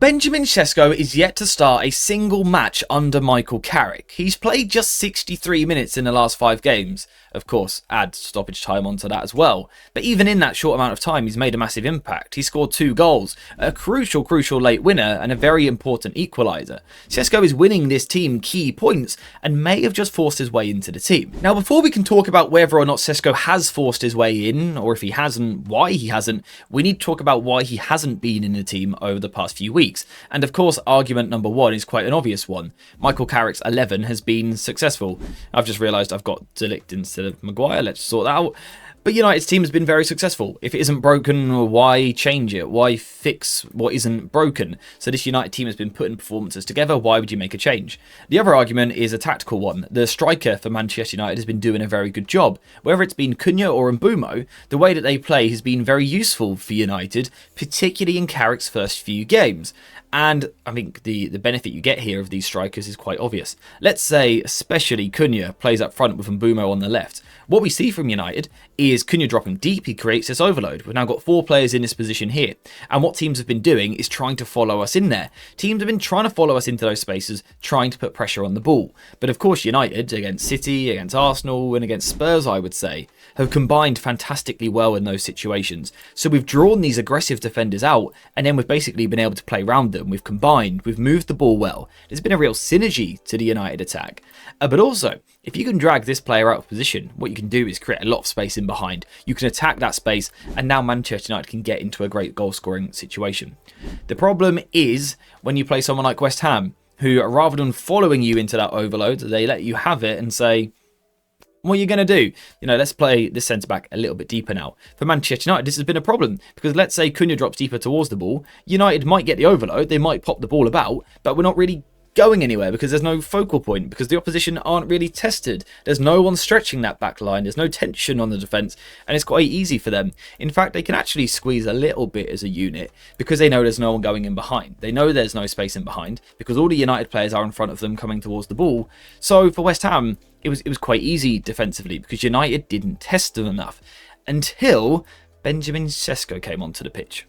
Benjamin Sesko is yet to start a single match under Michael Carrick. He's played just 63 minutes in the last 5 games. Of course, add stoppage time onto that as well. But even in that short amount of time, he's made a massive impact. He scored 2 goals, a crucial late winner, and a very important equaliser. Sesko is winning this team key points and may have just forced his way into the team. Now, before we can talk about whether or not Sesko has forced his way in, or if he hasn't, why he hasn't, we need to talk about why he hasn't been in the team over the past few weeks. And of course, argument number 1 is quite an obvious one. Michael Carrick's 11 has been successful. I've just realised I've got Delict instead of Maguire. Let's sort that out. But United's team has been very successful. If it isn't broken, why change it? Why fix what isn't broken? So this United team has been putting performances together. Why would you make a change? The other argument is a tactical one. The striker for Manchester United has been doing a very good job. Whether it's been Cunha or Mbeumo, the way that they play has been very useful for United, particularly in Carrick's first few games. And I think the benefit you get here of these strikers is quite obvious. Let's say especially Cunha plays up front with Mbeumo on the left. What we see from United is Cunha dropping deep, he creates this overload. We've now got 4 players in this position here. And what teams have been doing is trying to follow us in there. Teams have been trying to follow us into those spaces, trying to put pressure on the ball. But of course United, against City, against Arsenal and against Spurs, I would say, have combined fantastically well in those situations. So we've drawn these aggressive defenders out and then we've basically been able to play around them. We've combined, we've moved the ball well. There's been a real synergy to the United attack. But also, if you can drag this player out of position, what you can do is create a lot of space in behind. You can attack that space and now Manchester United can get into a great goal scoring situation. The problem is when you play someone like West Ham, who rather than following you into that overload, they let you have it and say, what are you going to do? Let's play this centre-back a little bit deeper now. For Manchester United, this has been a problem. Because let's say Cunha drops deeper towards the ball. United might get the overload. They might pop the ball about. But we're not really going anywhere because there's no focal point. Because the opposition aren't really tested. There's no one stretching that back line. There's no tension on the defence. And it's quite easy for them. In fact, they can actually squeeze a little bit as a unit. Because they know there's no one going in behind. They know there's no space in behind. Because all the United players are in front of them coming towards the ball. So for West Ham, it was quite easy defensively because United didn't test them enough until Benjamin Sesko came onto the pitch.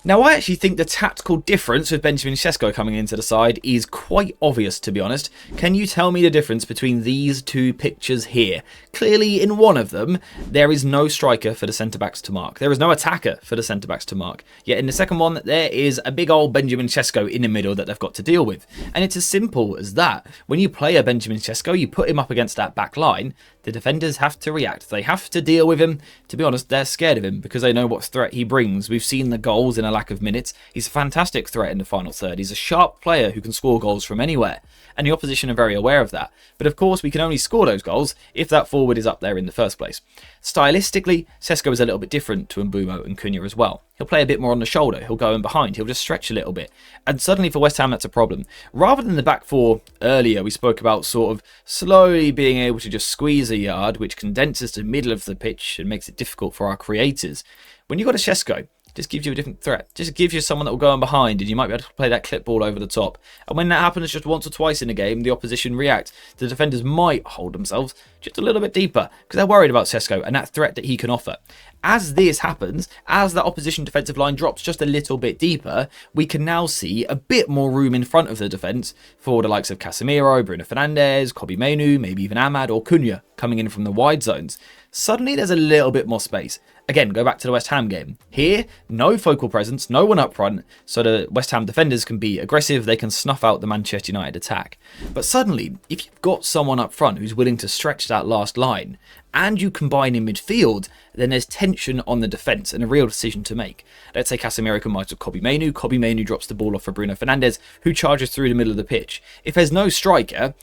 Now, I actually think the tactical difference with Benjamin Šeško coming into the side is quite obvious, to be honest. Can you tell me the difference between these 2 pictures here? Clearly, in one of them, there is no striker for the centre-backs to mark. There is no attacker for the centre-backs to mark. Yet in the second one, there is a big old Benjamin Šeško in the middle that they've got to deal with. And it's as simple as that. When you play a Benjamin Šeško, you put him up against that back line, the defenders have to react. They have to deal with him. To be honest, they're scared of him because they know what threat he brings. We've seen the goals in a lack of minutes. He's a fantastic threat in the final third. He's a sharp player who can score goals from anywhere. And the opposition are very aware of that. But of course, we can only score those goals if that forward is up there in the first place. Stylistically, Sesko is a little bit different to Mbeumo and Cunha as well. He'll play a bit more on the shoulder. He'll go in behind. He'll just stretch a little bit. And suddenly for West Ham, that's a problem. Rather than the back 4 earlier, we spoke about sort of slowly being able to just squeeze a yard, which condenses the middle of the pitch and makes it difficult for our creators. When you've got a Šeško, just gives you a different threat. Just gives you someone that will go in behind and you might be able to play that clip ball over the top. And when that happens just once or twice in a game, the opposition react. The defenders might hold themselves just a little bit deeper because they're worried about Sesko and that threat that he can offer. As this happens, as that opposition defensive line drops just a little bit deeper, we can now see a bit more room in front of the defence for the likes of Casemiro, Bruno Fernandes, Kobbie Mainoo, maybe even Ahmad or Cunha coming in from the wide zones. Suddenly there's a little bit more space. Again, go back to the West Ham game. Here, no focal presence, no one up front, so the West Ham defenders can be aggressive, they can snuff out the Manchester United attack. But suddenly, if you've got someone up front who's willing to stretch that last line, and you combine in midfield, then there's tension on the defence and a real decision to make. Let's say Casemiro combines with Kobbie Mainoo. Kobbie Mainoo drops the ball off for Bruno Fernandes, who charges through the middle of the pitch. If there's no striker,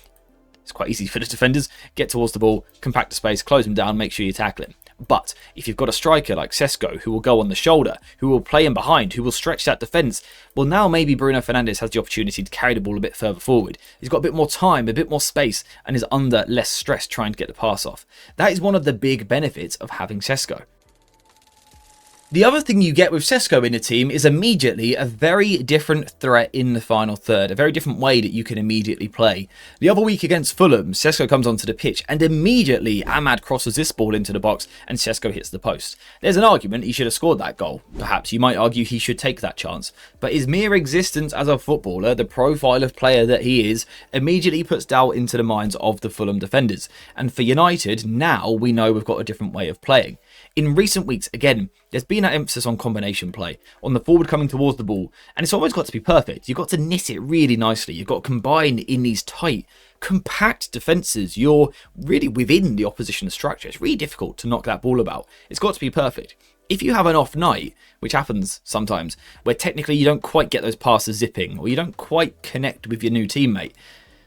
it's quite easy for the defenders. Get towards the ball, compact the space, close him down, make sure you tackle him. But if you've got a striker like Sesko who will go on the shoulder, who will play in behind, who will stretch that defence, well now maybe Bruno Fernandes has the opportunity to carry the ball a bit further forward. He's got a bit more time, a bit more space and is under less stress trying to get the pass off. That is one of the big benefits of having Sesko. The other thing you get with Sesko in the team is immediately a very different threat in the final third, a very different way that you can immediately play. The other week against Fulham, Sesko comes onto the pitch and immediately Ahmad crosses this ball into the box and Sesko hits the post. There's an argument he should have scored that goal. Perhaps you might argue he should take that chance. But his mere existence as a footballer, the profile of player that he is, immediately puts doubt into the minds of the Fulham defenders. And for United, now we know we've got a different way of playing. In recent weeks, again, there's been that emphasis on combination play, on the forward coming towards the ball, and it's always got to be perfect. You've got to knit it really nicely. You've got to combine in these tight, compact defences. You're really within the opposition's structure. It's really difficult to knock that ball about. It's got to be perfect. If you have an off night, which happens sometimes, where technically you don't quite get those passes zipping, or you don't quite connect with your new teammate,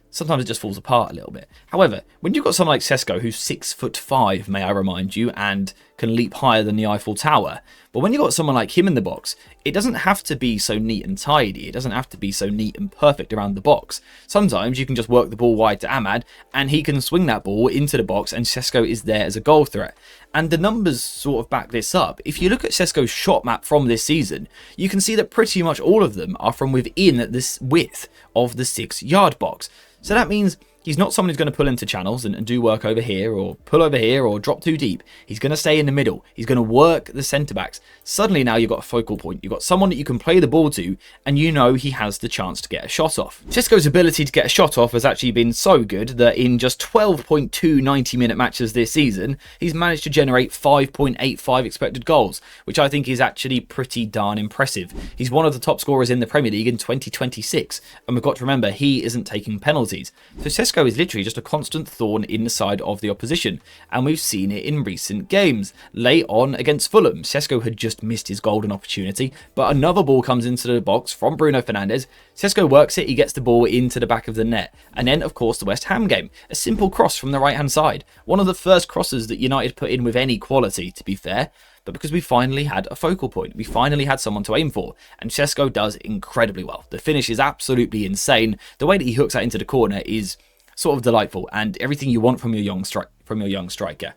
sometimes it just falls apart a little bit. However, when you've got someone like Sesko, who's 6'5", may I remind you, and can leap higher than the Eiffel Tower, but when you've got someone like him in the box, it doesn't have to be so neat and tidy. It doesn't have to be so neat and perfect around the box. Sometimes you can just work the ball wide to Ahmad, and he can swing that ball into the box, and Sesko is there as a goal threat. And the numbers sort of back this up. If you look at Sesko's shot map from this season, you can see that pretty much all of them are from within this width of the 6-yard box. So that means he's not someone who's going to pull into channels and do work over here, or pull over here, or drop too deep. He's going to stay in the middle. He's going to work the centre-backs. Suddenly now you've got a focal point. You've got someone that you can play the ball to, and you know he has the chance to get a shot off. Sesko's ability to get a shot off has actually been so good that in just 12.2 90-minute matches this season, he's managed to generate 5.85 expected goals, which I think is actually pretty darn impressive. He's one of the top scorers in the Premier League in 2026, and we've got to remember he isn't taking penalties. So Sesko is literally just a constant thorn in the side of the opposition, and we've seen it in recent games. Late on against Fulham, Sesko had just missed his golden opportunity, but another ball comes into the box from Bruno Fernandes. Sesko works it, he gets the ball into the back of the net. And then, of course, the West Ham game. A simple cross from the right-hand side. One of the first crosses that United put in with any quality, to be fair. But because we finally had a focal point, we finally had someone to aim for, and Sesko does incredibly well. The finish is absolutely insane. The way that he hooks that into the corner is sort of delightful, and everything you want from your young striker.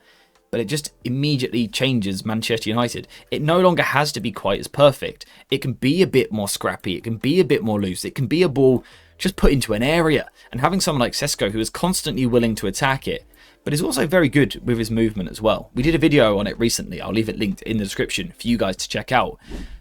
But it just immediately changes Manchester United. It no longer has to be quite as perfect. It can be a bit more scrappy. It can be a bit more loose. It can be a ball just put into an area. And having someone like Sesko who is constantly willing to attack it, but is also very good with his movement as well. We did a video on it recently. I'll leave it linked in the description for you guys to check out.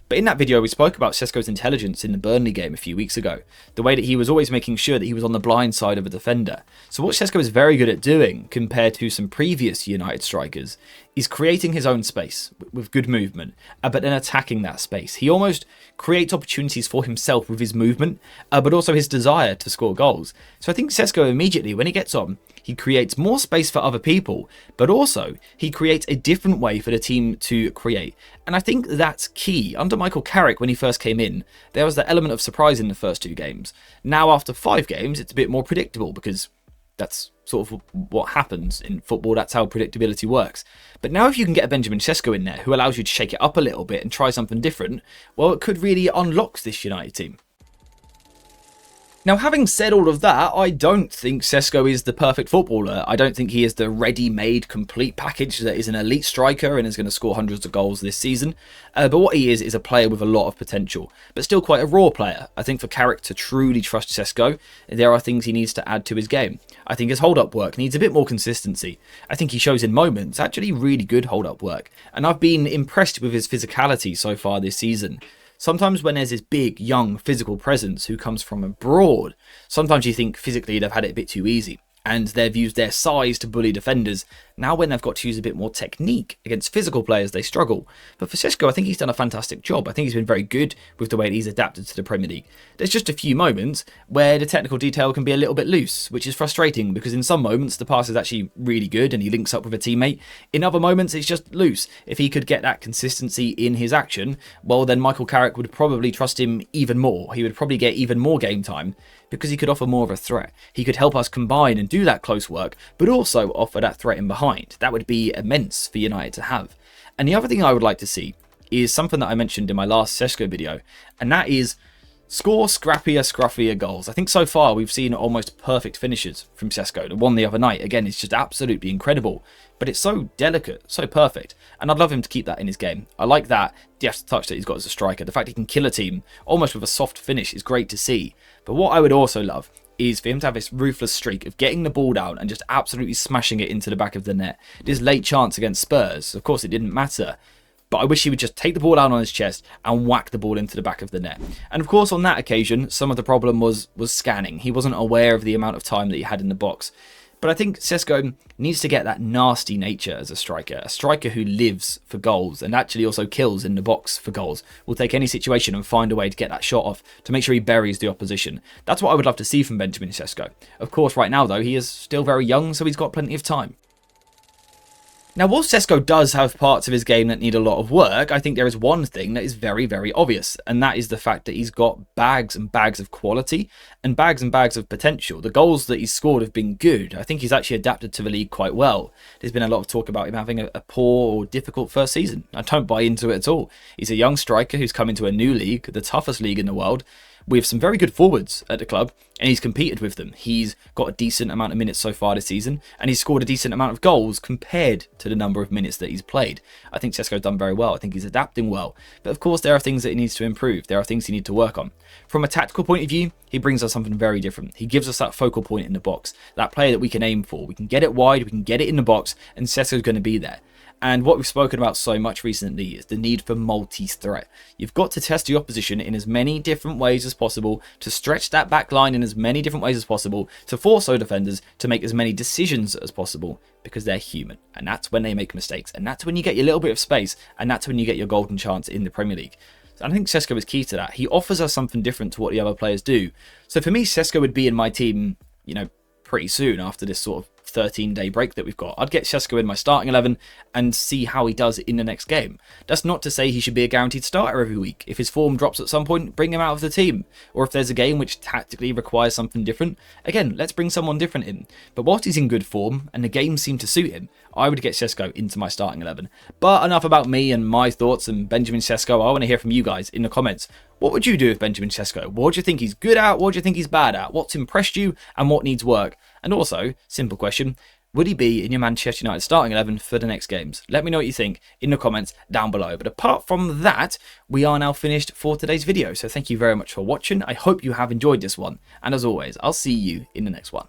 But in that video, we spoke about Sesko's intelligence in the Burnley game a few weeks ago. The way that he was always making sure that he was on the blind side of a defender. So what Sesko is very good at doing, compared to some previous United strikers, is creating his own space with good movement, but then attacking that space. He almost creates opportunities for himself with his movement, but also his desire to score goals. So I think Sesko immediately, when he gets on, he creates more space for other people, but also he creates a different way for the team to create. And I think that's key. Under Michael Carrick, when he first came in, there was that element of surprise in the first 2 games. Now, after 5 games, it's a bit more predictable because that's sort of what happens in football. That's how predictability works. But now if you can get a Benjamin Sesko in there who allows you to shake it up a little bit and try something different, well, it could really unlock this United team. Now, having said all of that, I don't think Sesko is the perfect footballer. I don't think he is the ready-made, complete package that is an elite striker and is going to score hundreds of goals this season. But what he is a player with a lot of potential, but still quite a raw player. I think for Carrick to truly trust Sesko, there are things he needs to add to his game. I think his hold-up work needs a bit more consistency. I think he shows in moments actually really good hold-up work, and I've been impressed with his physicality so far this season. Sometimes when there's this big, young, physical presence who comes from abroad, sometimes you think physically they've had it a bit too easy, and they've used their size to bully defenders. Now when they've got to use a bit more technique against physical players, they struggle. But for Sesko, I think he's done a fantastic job. I think he's been very good with the way that he's adapted to the Premier League. There's just a few moments where the technical detail can be a little bit loose, which is frustrating because in some moments the pass is actually really good and he links up with a teammate. In other moments it's just loose. If he could get that consistency in his action, well then Michael Carrick would probably trust him even more. He would probably get even more game time because he could offer more of a threat. He could help us combine and do that close work, but also offer that threat in behind. That would be immense for United to have. And the other thing I would like to see is something that I mentioned in my last Sesko video, and that is score scruffier goals. I think so far we've seen almost perfect finishes from Sesko. The one the other night, again, is just absolutely incredible. but it's so delicate, so perfect, and I'd love him to keep that in his game. I like that deft touch that he's got as a striker. The fact he can kill a team almost with a soft finish is great to see. But what I would also love is for him to have this ruthless streak of getting the ball down and just absolutely smashing it into the back of the net. This late chance against Spurs, of course it didn't matter, but I wish he would just take the ball down on his chest and whack the ball into the back of the net. And of course on that occasion, some of the problem was scanning. He wasn't aware of the amount of time that he had in the box. But I think Sesko needs to get that nasty nature as a striker who lives for goals and actually also kills in the box for goals. Will take any situation and find a way to get that shot off to make sure he buries the opposition. That's what I would love to see from Benjamin Sesko. Of course, right now though, he is still very young, so he's got plenty of time. Now, while Sesko does have parts of his game that need a lot of work, I think there is one thing that is very, very obvious, and that is the fact that he's got bags and bags of quality and bags of potential. The goals that he's scored have been good. I think he's actually adapted to the league quite well. There's been a lot of talk about him having a poor or difficult first season. I don't buy into it at all. He's a young striker who's come into a new league, the toughest league in the world, with some very good forwards at the club, and he's competed with them. He's got a decent amount of minutes so far this season, and he's scored a decent amount of goals compared to the number of minutes that he's played. I think Sesko's done very well. I think he's adapting well. But of course, there are things that he needs to improve. There are things he needs to work on. From a tactical point of view, he brings us something very different. He gives us that focal point in the box, that player that we can aim for. We can get it wide, we can get it in the box, and Sesko's going to be there. And what we've spoken about so much recently is the need for multi-threat. You've got to test the opposition in as many different ways as possible, to stretch that back line in as many different ways as possible, to force our defenders to make as many decisions as possible, because they're human. And that's when they make mistakes. And that's when you get your little bit of space, and that's when you get your golden chance in the Premier League. And I think Sesko is key to that. He offers us something different to what the other players do. So for me, Sesko would be in my team, pretty soon after this sort of 13-day break that we've got. I'd get Šeško in my starting 11 and see how he does in the next game. That's not to say he should be a guaranteed starter every week. If his form drops at some point, bring him out of the team. Or if there's a game which tactically requires something different, again, let's bring someone different in. But whilst he's in good form and the games seem to suit him, I would get Šeško into my starting 11. But enough about me and my thoughts and Benjamin Šeško. I want to hear from you guys in the comments. What would you do with Benjamin Šeško? What do you think he's good at? What do you think he's bad at? What's impressed you and what needs work? And also, simple question, would he be in your Manchester United starting 11 for the next games? Let me know what you think in the comments down below. But apart from that, we are now finished for today's video. So thank you very much for watching. I hope you have enjoyed this one. And as always, I'll see you in the next one.